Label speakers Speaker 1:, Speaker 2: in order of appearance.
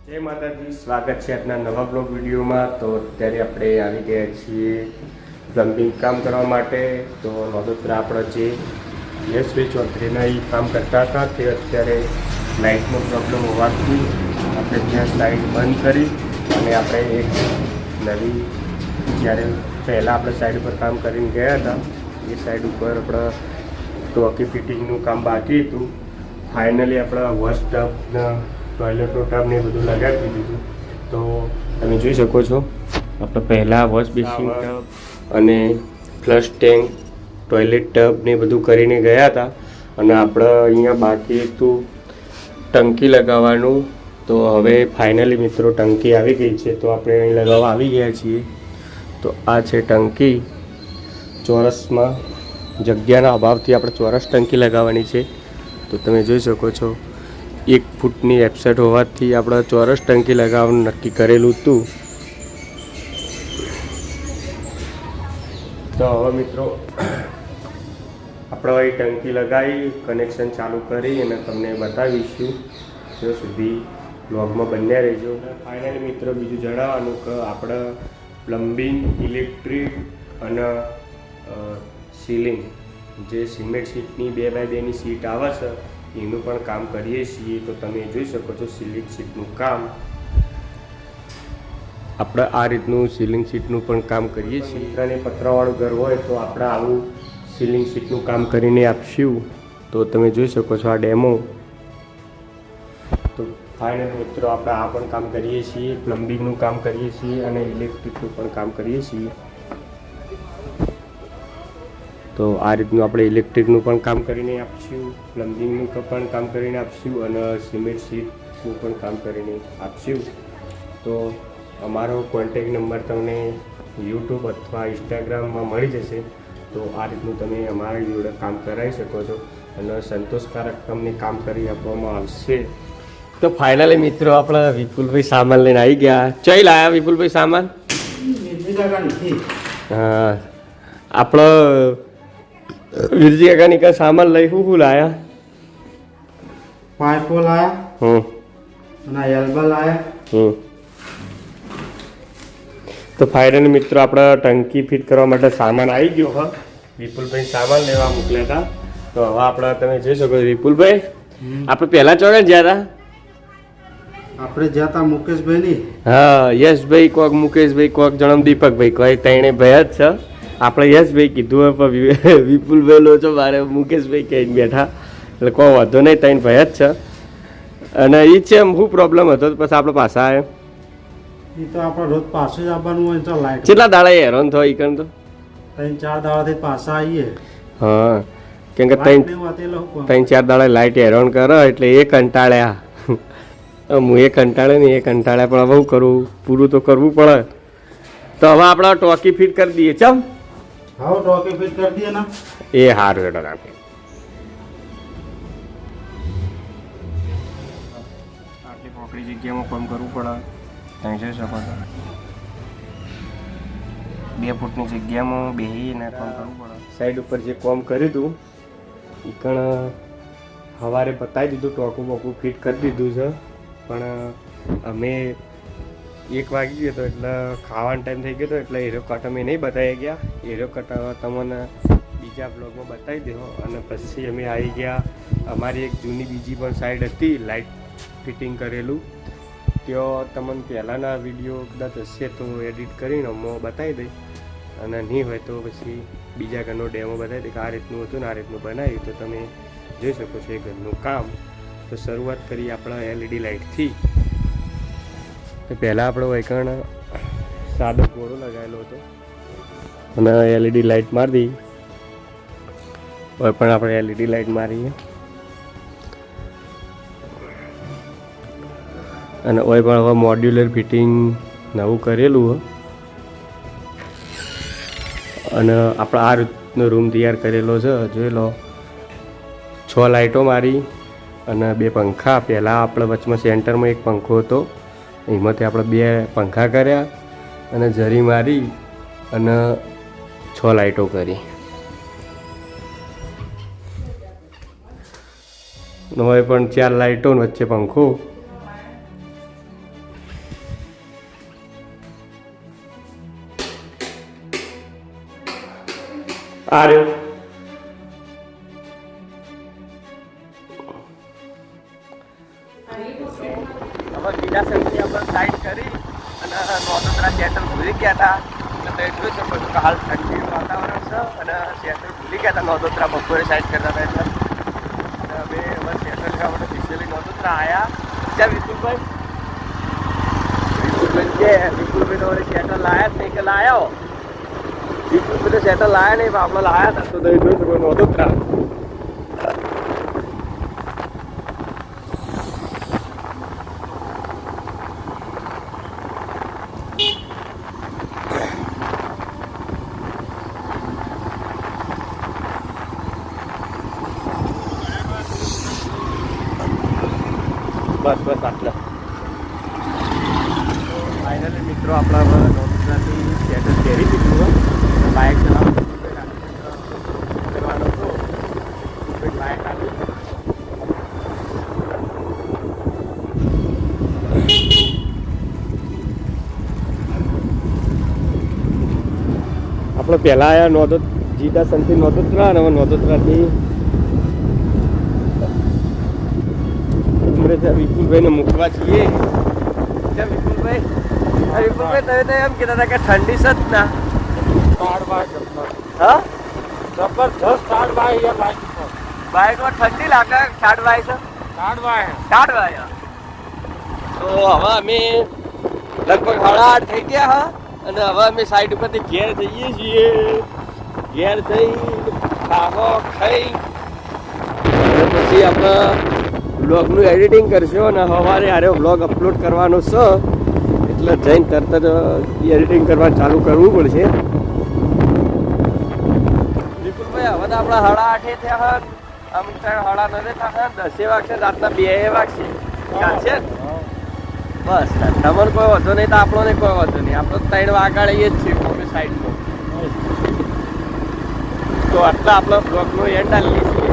Speaker 1: જય માતાજી, સ્વાગત છે આજના નવા બ્લોગ વિડીયોમાં। તો અત્યારે આપણે આવી ગયા છીએ પ્લમ્બિંગ કામ કરવા માટે। તો નોંધોત્રા આપણે જે યશભાઈ ચૌધરીના એ કામ કરતા હતા તે અત્યારે લાઇટનો પ્રોબ્લેમ હોવાથી આપણે ત્યાં સાઈડ બંધ કરી અને આપણે એક નવી જ્યારે પહેલાં આપણે સાઈડ પર કામ કરીને ગયા હતા એ સાઈડ ઉપર આપણે ટોકી ફિટિંગનું કામ બાકી હતું। ફાઇનલી આપણા વોશ ટબના ટોયલેટનો ટબ ને બધું લગાવી દીધું। તો તમે જોઈ શકો છો આપણે પહેલાં વોશ બેસિન ટબ અને ફ્લશ ટેન્ક ટોયલેટ ટબ ને બધું કરીને ગયા હતા અને આપણે અહીંયા બાકી હતું ટંકી લગાવવાનું। તો હવે ફાઇનલી મિત્રો ટંકી આવી ગઈ છે, તો આપણે અહીં લગાવવા આવી ગયા છીએ। તો આ છે ટંકી। ચોરસમાં જગ્યાના અભાવથી આપણે ચોરસ ટંકી લગાવવાની છે। તો તમે જોઈ શકો છો 1 ફૂટની એપસેટ હોવાથી આપણે ચોરસ ટંકી લગાવવાનું નક્કી કરેલું હતું। તો હવે મિત્રો આપણે એ ટંકી લગાવી કનેક્શન ચાલુ કરી અને તમને બતાવીશું। ત્યાં સુધી બ્લોગમાં બન્યા રહેજો। ફાઇનલી મિત્રો બીજું જણાવવાનું કે આપણે પ્લમ્બિંગ, ઇલેક્ટ્રિક અને સીલિંગ જે સિમેન્ટ સીટની 2x2ની સીટ આવે છે એનું પણ કામ કરીએ છીએ। તો તમે જોઈ શકો છો સીલિંગ સીટનું કામ આપણે આ રીતનું સીલિંગ સીટનું પણ કામ કરીએ છીએ। અને પતરાવાળું ઘર હોય તો આપણે આવું સીલિંગ સીટનું કામ કરીને આપશું। તો તમે જોઈ શકો છો આ ડેમો। તો ફાઇનલ મિત્રો આપણે આ પણ કામ કરીએ છીએ, પ્લમ્બિંગનું કામ કરીએ છીએ અને ઇલેક્ટ્રિકનું પણ કામ કરીએ છીએ। તો આ રીતનું આપણે ઇલેક્ટ્રિકનું પણ કામ કરીને આપશું, પ્લમ્બિંગનું પણ કામ કરીને આપશું અને સિમેન્ટ સીટનું પણ કામ કરીને આપશું। તો અમારો કોન્ટેક્ટ નંબર તમને યુટ્યુબ અથવા ઇન્સ્ટાગ્રામમાં મળી જશે। તો આ રીતનું તમે અમારી જોડે કામ કરાવી શકો છો અને સંતોષકારક તમને કામ કરી આપવામાં આવશે। તો ફાઇનલી મિત્રો આપણે વિપુલભાઈ સામાન લઈને આવી ગયા। ચઈ લાયા વિપુલભાઈ સામાન? હા, આપણો વીરજી કાકાની કા સામાન લઈ શું લાયા?
Speaker 2: પાઇપો લાયા અને એલ્બા લાયા।
Speaker 1: તો ફાઇનલી મિત્રો આપણે ટંકી ફિટ કરવા માટે સામાન આવી ગયો। હા, વિપુલભાઈ સામાન લેવા મોકલ્યા હતા। તો હવે આપણે તમે જોઈ શકો છો વિપુલભાઈ આપણે પહેલા ચોગે ગયા હતા?
Speaker 2: આપણે જ્યાં તા મુકેશભાઈ ની?
Speaker 1: હા, યશભાઈ કોક, મુકેશભાઈ કોક, જણમ દીપકભાઈ કોઈ ત્રણે ભાઈ જ છે। આપણે યશભાઈ કીધું પણ વિપુલભાઈ લો છો, મારે મુકેશભાઈ કહીને બેઠા એટલે કોઈ વાંધો નહીં, ત્રણ ભાઈ જ છે। અને એ છે એમ શું પ્રોબ્લેમ હતો પછી આપણે પાછા આવ્યો?
Speaker 2: એ તો આપણે રોજ પાછું જ આવવાનું હોય તો લાઈટ
Speaker 1: કેટલા દાડા હેરાન થયો? ઈકણ તો
Speaker 2: 3-4 દાડાથી પાછા આવીએ।
Speaker 1: હા, કેમ કે 3-4 દાડા લાઈટ હેરાન કરે એટલે એ કંટાળ્યા। હું એ કંટાળે ને એ કંટાળ્યા, પણ હવે શું કરવું, પૂરું તો કરવું પડે। તો હવે આપણે ટોકી ફિટ કરી દઈએ। ચમ
Speaker 2: હા, ટોકી ફિટ કરી દઈએ ને
Speaker 1: એ સારું હેડો રાખે। આટલી પોકળી જગ્યામાં કામ કરવું પડે, તમે જોઈ શકો છો 2 ફૂટની જગ્યામાં બેસીને કામ કરવું પડે। સાઈડ ઉપર જે કામ કર્યું હતું એ કણ સવારે બતાવી દીધું, ટોકું બોકું ફિટ કરી દીધું છે, પણ અમે 1 વાગી ગયો હતો એટલે ખાવાનો ટાઈમ થઈ ગયો હતો એટલે હીરો કટ અમે નહીં બતાવી ગયા। હીરો કટ તમને બીજા બ્લોગમાં બતાવી દેવો। અને પછી અમે આવી ગયા અમારી એક જૂની બીજી પણ સાઈડ હતી લાઇટ ફિટિંગ કરેલું, ત્યાં તમને પહેલાંના વિડીયો કદાચ હશે તો એડિટ કરીને હું બતાવી દઈશ, અને નહીં હોય તો પછી બીજા ઘરનો ડેમો બતાવી દે કે આ રીતનું હતું ને આ રીતનું બનાવ્યું। તો તમે જોઈ શકો છો એ ઘરનું કામ। તો શરૂઆત કરી આપણા LED લાઇટથી। તો પહેલાં આપણો વૈકણ સાદો ગોળો લગાવેલો હતો અને LED લાઇટ મારી દી। હવે પણ આપણે LED લાઇટ મારીએ અને ઓય પણ હવે મોડ્યુલર ફિટિંગ નવું કરેલું હોય અને આપણે આ રીતનો રૂમ તૈયાર કરેલો છે, જોઈ લો। 6 લાઇટો મારી અને 2 પંખા। પહેલાં આપણે વચમાં સેન્ટરમાં એક પંખો હતો, એમાંથી આપણે 2 પંખા કર્યા અને જરી મારી અને 6 લાઇટો કરી। હવે પણ 4 લાઇટો વચ્ચે પંખો આ રહ્યું હવે બીજા સંગથી આપણે સાઈડ કરી અને નોંધોત્રા સેન્ટર ભૂલી ગયા હતા એટલે એટલું જ બધું કે હાલ ઠંડી વાતાવરણ છે અને સેન્ટર ભૂલી ગયા હતા નોંધોત્રા બપોરે સાઈડ કરતા હતા એટલે અને અમે હવે સેન્ટર લેવા માટે સ્પેશિયલી નોંધોત્રા આવ્યા ત્યાં વિપુલભાઈ કે વિપુલભાઈ તો સેન્ટર લાયા જ નહીં કે લાયા વિપુલભાઈ તો સેન્ટર લાયા નહીં પણ આપણે લાયા હતા તો જોઈ શકો નોંધોત્રા બસ બસ આટલા ફાઇનલી મિત્રો આપણા નોંધોત્રાથી સેટર પહેરી દીધું બાઇક ચલાવવાનો હતો બાઇક આવ્યું આપણે પહેલા આવ્યા જીતાસનથી નોંધોત્રા અને હવે નોંધોત્રાથી વિપુલભાઈને મૂકવા છીએ વિપુલભાઈ તમે તો એમ કહેતા હતા કે ઠંડી છે જ ના હા
Speaker 2: જબરજસ્ત
Speaker 1: બાઇકમાં ઠંડી લાગે ટાઢ વાય છે ટાઢ વાય તો હવે અમે લગભગ 8:30 થઈ ગયા હા અને હવે અમે સાઈડ ઉપરથી ઘેર જઈએ છીએ ઘેર જઈ ખાવો ખાઈ પછી આપણે બ્લોગનું એડિટિંગ કરશો અને સવારે આરે બ્લોગ અપલોડ કરવાનો છે એટલે જઈને તરત જ એડિટિંગ કરવાનું ચાલુ કરવું પડશે વિપુલભાઈ હવે તો આપણા 8:30 થયા અમુક ટાઈમ 9:30 થયા 10 વાગશે રાતના 2 વાગશે ચાલશે બસ તમારે કોઈ વાંધો નહીં તો આપણને કોઈ વાંધો નહીં આપણે 3 વાગાડીએ જ છીએ અમે સાઈડમાં તો આટલા આપણા બ્લોગનો એન્ડ આલીએ છીએ